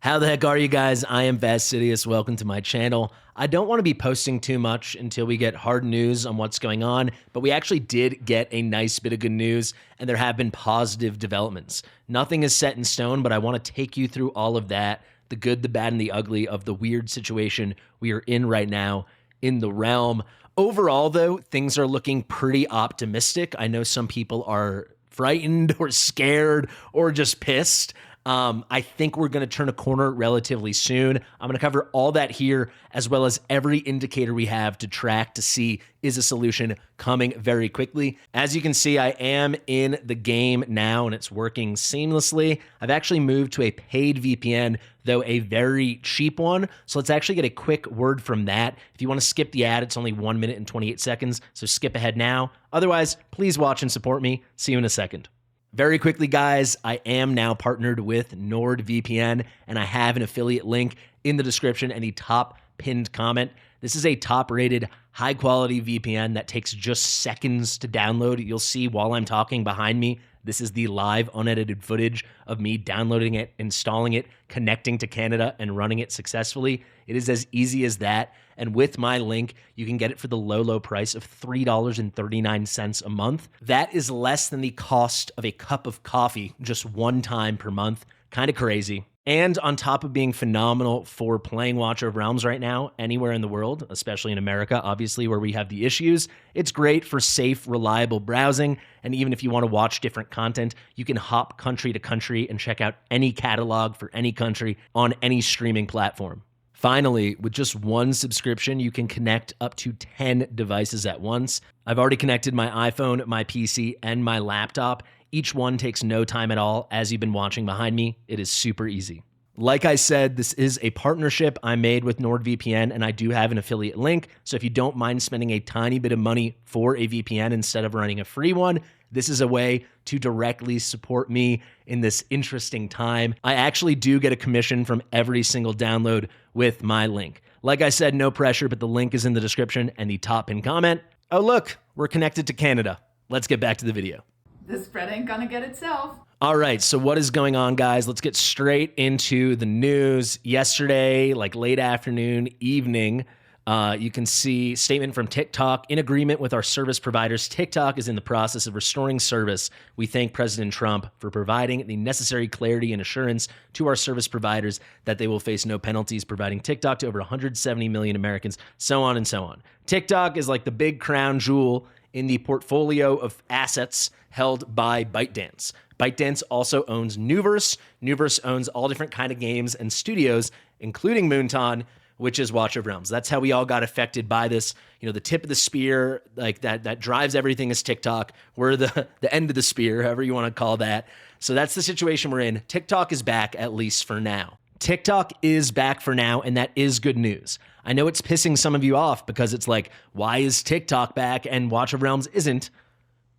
How the heck are you guys? I am Fastidious. Welcome to my channel. I don't want to be posting too much until we get hard news on what's going on, but we actually did get a nice bit of good news, and there have been positive developments. Nothing is set in stone, but I want to take you through all of that, the good, the bad, and the ugly of the weird situation we are in right now in the realm. Overall, though, things are looking pretty optimistic. I know some people are frightened or scared or just pissed. I think we're going to turn a corner relatively soon. I'm going to cover all that here, as well as every indicator we have to track to see is a solution coming very quickly. As you can see, I am in the game now and it's working seamlessly. I've actually moved to a paid VPN, though a very cheap one. So let's actually get a quick word from that. If you want to skip the ad, it's only 1 minute and 28 seconds. So skip ahead now. Otherwise, please watch and support me. See you in a second. Very quickly, guys, I am now partnered with NordVPN, and I have an affiliate link in the description and the top pinned comment. This is a top-rated, high-quality VPN that takes just seconds to download. You'll see while I'm talking behind me, this is the live, unedited footage of me downloading it, installing it, connecting to Canada, and running it successfully. It is as easy as that. And with my link, you can get it for the low price of $3.39 a month. That is less than the cost of a cup of coffee just one time per month. Kind of crazy. And on top of being phenomenal for playing Watch of Realms right now, anywhere in the world, especially in America, obviously, where we have the issues, it's great for safe, reliable browsing. And even if you want to watch different content, you can hop country to country and check out any catalog for any country on any streaming platform. Finally, with just one subscription, you can connect up to 10 devices at once. I've already connected my iPhone, my PC, and my laptop. Each one takes no time at all. As you've been watching behind me, it is super easy. Like I said, this is a partnership I made with NordVPN, and I do have an affiliate link. So if you don't mind spending a tiny bit of money for a VPN instead of running a free one, this is a way to directly support me in this interesting time. I actually do get a commission from every single download with my link. Like I said, no pressure, but the link is in the description and the top pinned comment. Oh, look, we're connected to Canada. Let's get back to the video. This spread ain't gonna get itself. All right, so what is going on, guys? Let's get straight into the news. Yesterday, like late afternoon, evening, you can see statement from TikTok. In agreement with our service providers, TikTok is in the process of restoring service. We thank President Trump for providing the necessary clarity and assurance to our service providers that they will face no penalties, providing TikTok to over 170 million Americans, so on and so on. TikTok is like the big crown jewel in the portfolio of assets held by ByteDance. ByteDance also owns Nuverse. Nuverse owns all different kind of games and studios, including Moonton, which is Watch of Realms. That's how we all got affected by this. You know, the tip of the spear, like that drives everything is TikTok. We're the end of the spear, however you want to call that. So that's the situation we're in. TikTok is back, at least for now. TikTok is back for now, and that is good news. I know it's pissing some of you off because it's like, why is TikTok back and Watch of Realms isn't?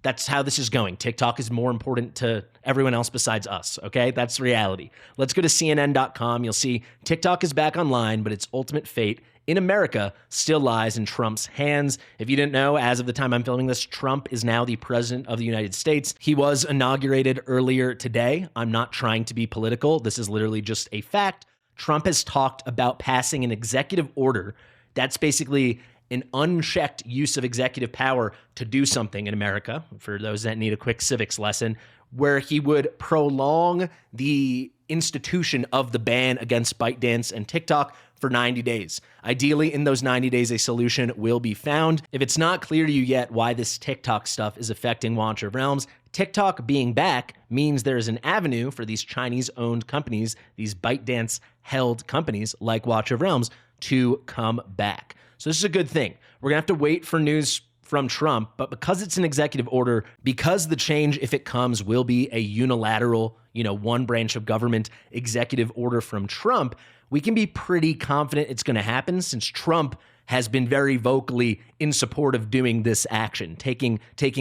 That's how this is going. TikTok is more important to everyone else besides us, okay? That's reality. Let's go to CNN.com. You'll see TikTok is back online, but its ultimate fate in America still lies in Trump's hands. If you didn't know, as of the time I'm filming this, Trump is now the president of the United States. He was inaugurated earlier today. I'm not trying to be political. This is literally just a fact. Trump has talked about passing an executive order that's basically an unchecked use of executive power to do something in America, for those that need a quick civics lesson, where he would prolong the institution of the ban against ByteDance and TikTok for 90 days. Ideally, in those 90 days, a solution will be found. If it's not clear to you yet why this TikTok stuff is affecting Watch of Realms, TikTok being back means there is an avenue for these Chinese-owned companies, these ByteDance-held companies like Watch of Realms, to come back. So this is a good thing. We're going to have to wait for news from Trump, but because it's an executive order, because the change, if it comes, will be a unilateral, one branch of government executive order from Trump, we can be pretty confident it's going to happen since Trump has been very vocally in support of doing this action, taking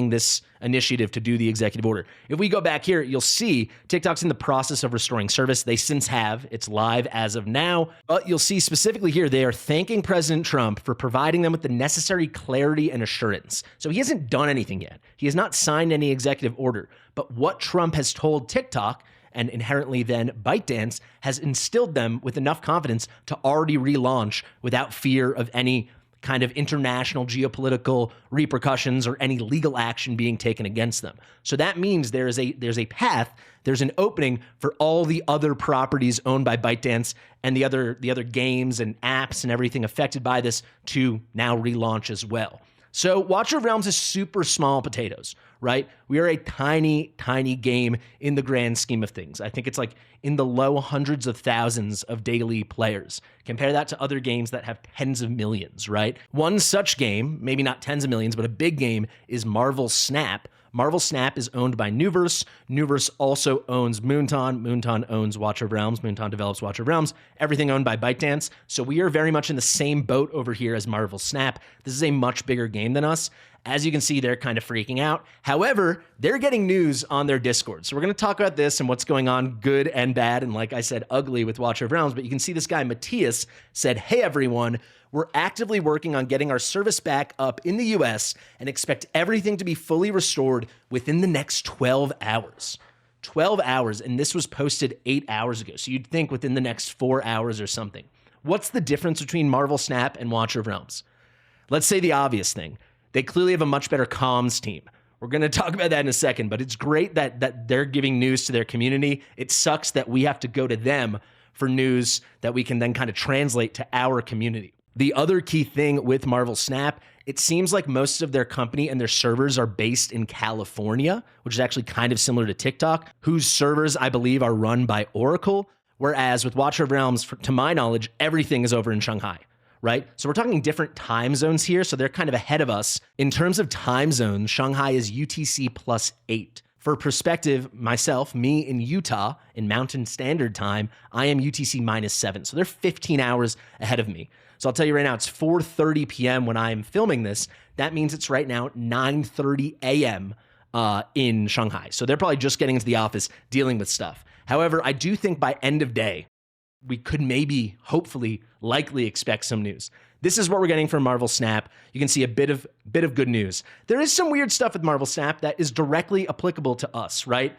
this initiative to do the executive order. If we go back here, you'll see TikTok's in the process of restoring service. They since have. It's live as of now. But you'll see specifically here, they are thanking President Trump for providing them with the necessary clarity and assurance. So he hasn't done anything yet. He has not signed any executive order. But what Trump has told TikTok, and inherently then ByteDance has instilled them with enough confidence to already relaunch without fear of any kind of international geopolitical repercussions or any legal action being taken against them. So that means there's a path, there's an opening for all the other properties owned by ByteDance and the other games and apps and everything affected by this to now relaunch as well. So Watcher of Realms is super small potatoes, right? We are a tiny, tiny game in the grand scheme of things. I think it's like in the low hundreds of thousands of daily players. Compare that to other games that have tens of millions, right? One such game, maybe not tens of millions, but a big game, is Marvel Snap. Marvel Snap is owned by Nuverse. Nuverse also owns Moonton. Moonton owns Watcher of Realms. Moonton develops Watcher of Realms. Everything owned by ByteDance. So we are very much in the same boat over here as Marvel Snap. This is a much bigger game than us. As you can see, they're kind of freaking out. However, they're getting news on their Discord. So we're going to talk about this and what's going on, good and bad, and like I said, ugly with Watcher of Realms. But you can see this guy, Matthias, said, "Hey, everyone. We're actively working on getting our service back up in the US and expect everything to be fully restored within the next 12 hours. 12 hours, and this was posted 8 hours ago. So you'd think within the next 4 hours or something. What's the difference between Marvel Snap and Watcher of Realms? Let's say the obvious thing. They clearly have a much better comms team. We're going to talk about that in a second, but it's great that they're giving news to their community. It sucks that we have to go to them for news that we can then kind of translate to our community. The other key thing with Marvel Snap, it seems like most of their company and their servers are based in California, which is actually kind of similar to TikTok, whose servers, I believe, are run by Oracle. Whereas with Watcher of Realms, to my knowledge, everything is over in Shanghai, right? So we're talking different time zones here. So they're kind of ahead of us. In terms of time zones, Shanghai is UTC +8. For perspective, me in Utah, in Mountain Standard Time, I am UTC -7. So they're 15 hours ahead of me. So I'll tell you right now, it's 4:30 p.m. when I'm filming this. That means it's right now 9:30 a.m. In Shanghai. So they're probably just getting into the office dealing with stuff. However, I do think by end of day, we could maybe, hopefully, likely expect some news. This is what we're getting from Marvel Snap. You can see a bit of good news. There is some weird stuff with Marvel Snap that is directly applicable to us, right?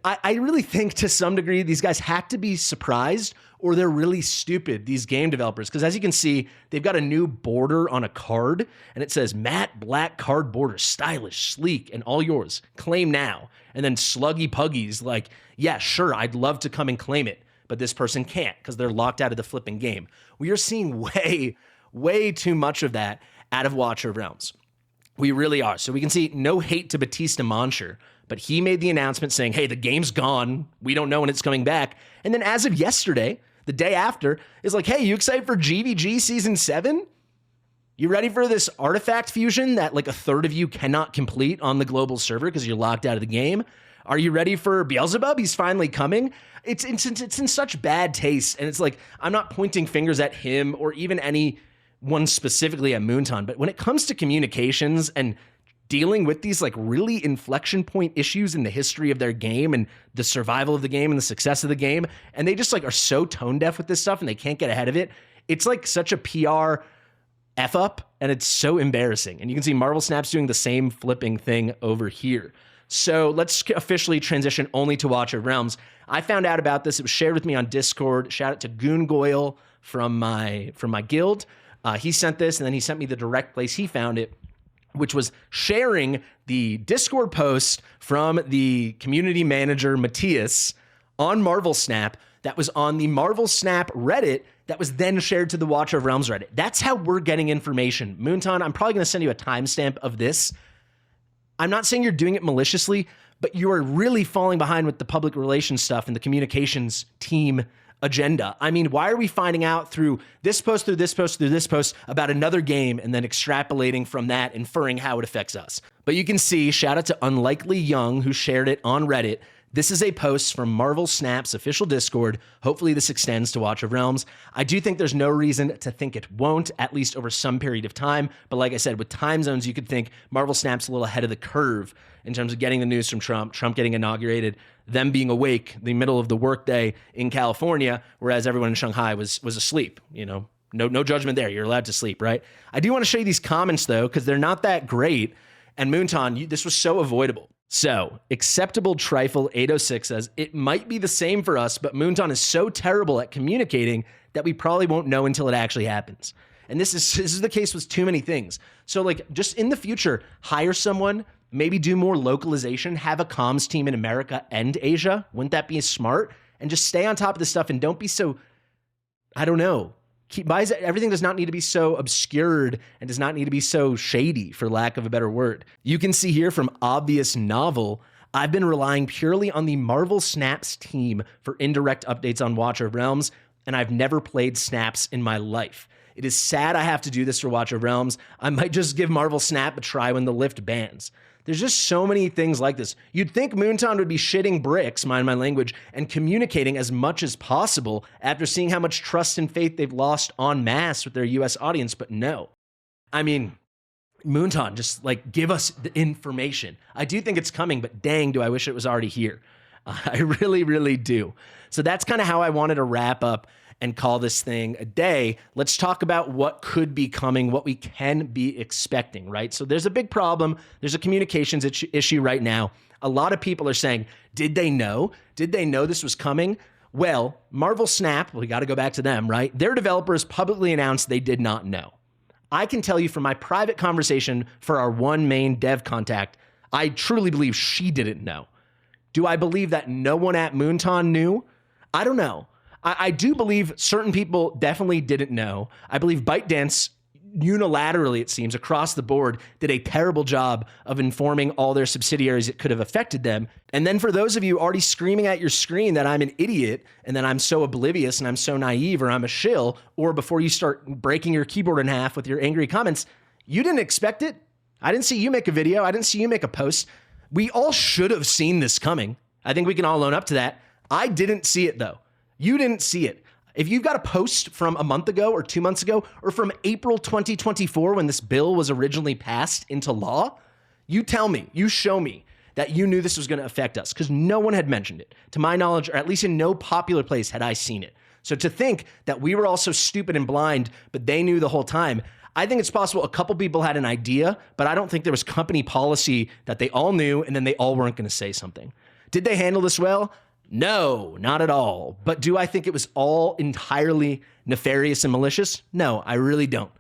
I really think to some degree these guys had to be surprised or they're really stupid, these game developers. Because as you can see, they've got a new border on a card and it says matte black card border, stylish, sleek, and all yours. Claim now. And then Sluggy Puggy's like, yeah, sure, I'd love to come and claim it. But this person can't because they're locked out of the flipping game. We are seeing way too much of that out of Watcher of Realms. We really are. So we can see no hate to Batista Moncher, but he made the announcement saying, hey, the game's gone. We don't know when it's coming back. And then as of yesterday, the day after, is like, hey, you excited for GVG Season 7? You ready for this artifact fusion that like a third of you cannot complete on the global server because you're locked out of the game? Are you ready for Beelzebub? He's finally coming. It's in such bad taste. And it's like, I'm not pointing fingers at him or even anyone specifically at Moonton, but when it comes to communications and dealing with these like really inflection point issues in the history of their game and the survival of the game and the success of the game, and they just like are so tone deaf with this stuff and they can't get ahead of it. It's like such a PR F up and it's so embarrassing. And you can see Marvel Snap's doing the same flipping thing over here. So let's officially transition only to Watcher of Realms. I found out about this. It was shared with me on Discord. Shout out to Goongoyle from my guild. He sent this and then he sent me the direct place he found it, which was sharing the Discord post from the community manager, Matthias, on Marvel Snap that was on the Marvel Snap Reddit that was then shared to the Watcher of Realms Reddit. That's how we're getting information. Moonton, I'm probably going to send you a timestamp of this. I'm not saying you're doing it maliciously, but you are really falling behind with the public relations stuff and the communications team agenda. I mean, why are we finding out through this post, through this post, through this post about another game and then extrapolating from that, inferring how it affects us? But you can see, shout out to Unlikely Young who shared it on Reddit. This is a post from Marvel Snap's official Discord. Hopefully this extends to Watch of Realms. I do think there's no reason to think it won't, at least over some period of time. But like I said, with time zones, you could think Marvel Snap's a little ahead of the curve in terms of getting the news from Trump getting inaugurated, them being awake the middle of the workday in California, whereas everyone in Shanghai was asleep. You know, no judgment there. You're allowed to sleep, right? I do want to show you these comments though, because they're not that great. And Moonton, this was so avoidable. So, Acceptable Trifle 806 says, it might be the same for us, but Moonton is so terrible at communicating that we probably won't know until it actually happens. And this is the case with too many things. So, like, just in the future, hire someone, maybe do more localization, have a comms team in America and Asia. Wouldn't that be smart? And just stay on top of this stuff and don't be so, I don't know. Everything does not need to be so obscured and does not need to be so shady, for lack of a better word. You can see here from Obvious Novel, I've been relying purely on the Marvel Snaps team for indirect updates on Watcher of Realms, and I've never played Snaps in my life. It is sad I have to do this for Watcher of Realms. I might just give Marvel Snap a try when the lift bans. There's just so many things like this. You'd think Moonton would be shitting bricks, mind my language, and communicating as much as possible after seeing how much trust and faith they've lost en masse with their US audience, but no. I mean, Moonton, just like give us the information. I do think it's coming, but dang, do I wish it was already here. I really, really do. So that's kind of how I wanted to wrap up and call this thing a day. Let's talk about what could be coming, what we can be expecting, right? So there's a big problem. There's a communications issue right now. A lot of people are saying, did they know? Did they know this was coming? Well, Marvel Snap, we got to go back to them, right? Their developers publicly announced they did not know. I can tell you from my private conversation for our one main dev contact, I truly believe she didn't know. Do I believe that no one at Moonton knew? I don't know. I do believe certain people definitely didn't know. I believe ByteDance unilaterally, it seems, across the board, did a terrible job of informing all their subsidiaries it could have affected them. And then for those of you already screaming at your screen that I'm an idiot and that I'm so oblivious and I'm so naive or I'm a shill, or before you start breaking your keyboard in half with your angry comments, you didn't expect it. I didn't see you make a video. I didn't see you make a post. We all should have seen this coming. I think we can all own up to that. I didn't see it, though. You didn't see it. If you've got a post from a month ago or 2 months ago or from April 2024 when this bill was originally passed into law, you tell me, you show me that you knew this was going to affect us, because no one had mentioned it. To my knowledge, or at least in no popular place had I seen it. So to think that we were all so stupid and blind, but they knew the whole time, I think it's possible a couple people had an idea, but I don't think there was company policy that they all knew and then they all weren't going to say something. Did they handle this well? No, not at all. But do I think it was all entirely nefarious and malicious? No, I really don't.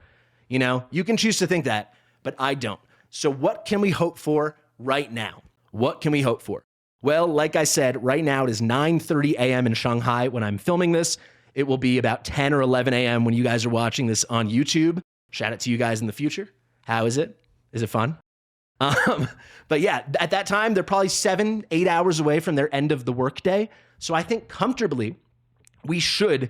You know, you can choose to think that, but I don't. So what can we hope for right now? What can we hope for? Well, like I said, right now it is 9:30 a.m. in Shanghai when I'm filming this. It will be about 10 or 11 a.m. when you guys are watching this on YouTube. Shout out to you guys in the future. How is it? Is it fun? But yeah, at that time, they're probably 7-8 hours away from their end of the workday. So I think comfortably we should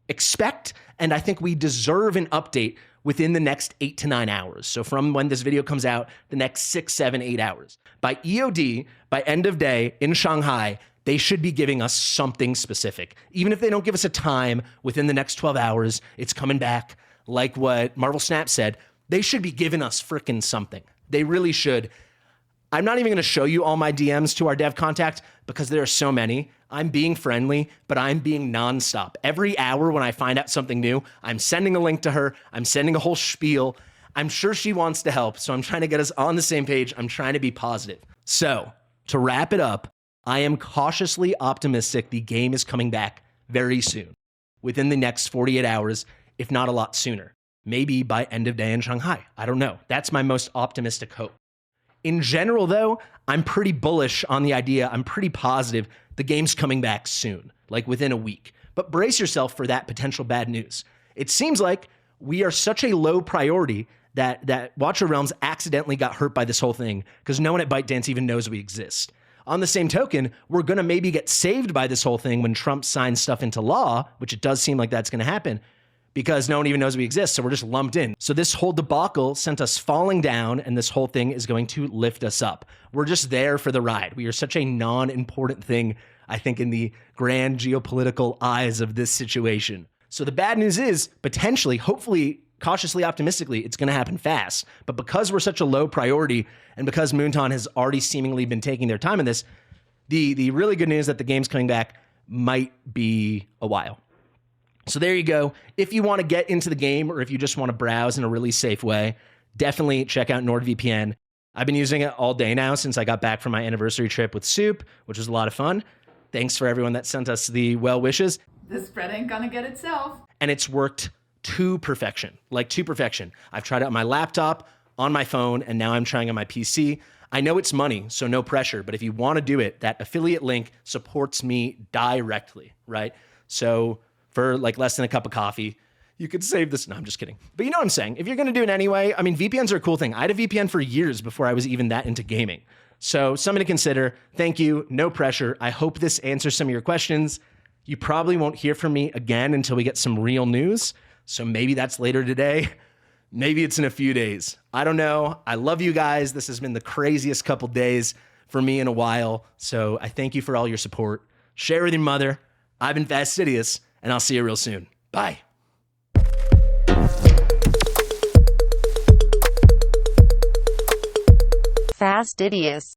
expect, and I think we deserve an update within the next 8 to 9 hours. So from when this video comes out, the next 6, 7, 8 hours. By EOD, by end of day in Shanghai, they should be giving us something specific. Even if they don't give us a time within the next 12 hours, it's coming back. Like what Marvel Snap said, they should be giving us frickin' something. They really should. I'm not even going to show you all my DMs to our dev contact because there are so many. I'm being friendly, but I'm being nonstop. Every hour when I find out something new, I'm sending a link to her. I'm sending a whole spiel. I'm sure she wants to help, so I'm trying to get us on the same page. I'm trying to be positive. So to wrap it up, I am cautiously optimistic the game is coming back very soon, within the next 48 hours, if not a lot sooner. Maybe by end of day in Shanghai. I don't know. That's my most optimistic hope. In general, though, I'm pretty bullish on the idea. I'm pretty positive the game's coming back soon, like within a week. But brace yourself for that potential bad news. It seems like we are such a low priority that Watcher Realms accidentally got hurt by this whole thing because no one at ByteDance even knows we exist. On the same token, we're going to maybe get saved by this whole thing when Trump signs stuff into law, which it does seem like that's going to happen, because no one even knows we exist, so we're just lumped in. So this whole debacle sent us falling down, and this whole thing is going to lift us up. We're just there for the ride. We are such a non-important thing, I think, in the grand geopolitical eyes of this situation. So the bad news is, potentially, hopefully, cautiously optimistically, it's going to happen fast. But because we're such a low priority, and because Moonton has already seemingly been taking their time in this, the really good news that the game's coming back might be a while. So there you go. If you want to get into the game or if you just want to browse in a really safe way, definitely check out NordVPN. I've been using it all day now since I got back from my anniversary trip with Soup, which was a lot of fun. Thanks for everyone that sent us the well wishes. This spread ain't gonna get itself. And it's worked to perfection, like to perfection. I've tried it on my laptop, on my phone, and now I'm trying on my PC. I know it's money, so no pressure, but if you want to do it, that affiliate link supports me directly, right? So for like less than a cup of coffee, you could save this. No, I'm just kidding. But you know what I'm saying? If you're going to do it anyway, I mean, VPNs are a cool thing. I had a VPN for years before I was even that into gaming. So something to consider. Thank you. No pressure. I hope this answers some of your questions. You probably won't hear from me again until we get some real news. So maybe that's later today. Maybe it's in a few days. I don't know. I love you guys. This has been the craziest couple days for me in a while. So I thank you for all your support. Share with your mother. I've been Fastidious, and I'll see you real soon. Bye. Fastidious.